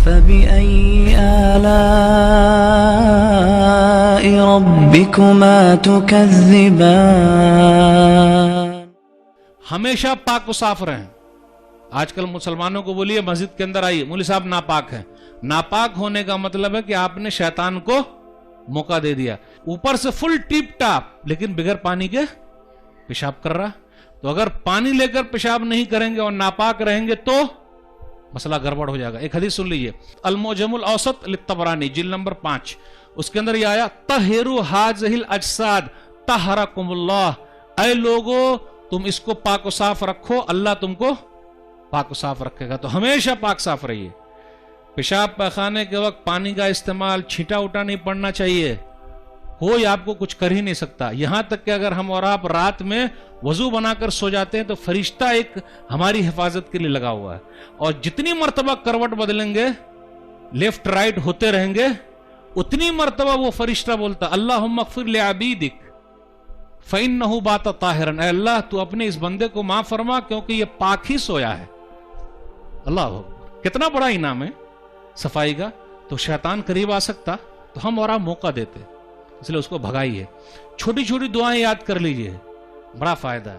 فبأي آلاء ربكما تكذبان. ہمیشہ پاک و صاف رہیں. آج کل مسلمانوں کو بولیے مسجد کے اندر آئیے مولوی صاحب ناپاک ہیں. ناپاک ہونے کا مطلب ہے کہ آپ نے شیطان کو موقع دے دیا. اوپر سے فل ٹیپ ٹاپ لیکن بغیر پانی کے پیشاب کر رہا. تو اگر پانی لے کر پیشاب نہیں کریں گے اور ناپاک رہیں گے تو مسئلہ گڑبڑ ہو جائے گا. ایک حدیث سن لیجئے, المعجم الاوسط للطبرانی جلد نمبر 5, اس کے اندر یہ آیا طہروا ھذہ الاجساد طہرکم اللہ. اے لوگو تم اس کو پاک و صاف رکھو, اللہ تم کو پاک و صاف رکھے گا. تو ہمیشہ پاک صاف رہیے. پیشاب پخانے کے وقت پانی کا استعمال چھینٹا اٹا نہیں پڑنا چاہیے. کوئی آپ کو کچھ کر ہی نہیں سکتا. یہاں تک کہ اگر ہم اور آپ رات میں وضو بنا کر سو جاتے ہیں تو فرشتہ ایک ہماری حفاظت کے لیے لگا ہوا ہے, اور جتنی مرتبہ کروٹ بدلیں گے لیفٹ رائٹ ہوتے رہیں گے اتنی مرتبہ وہ فرشتہ بولتا اللہم اغفر لعبیدک فإنہ بات طاہرا. اے اللہ تو اپنے اس بندے کو معاف فرما کیونکہ یہ پاک ہی سویا ہے. اللہ کتنا بڑا انعام ہے صفائی کا. تو شیطان قریب آ سکتا تو ہم اور آپ موقع دیتے, اس لیے اس کو بھگائیے. چھوٹی چھوٹی دعائیں یاد کر لیجئے, بڑا فائدہ ہے.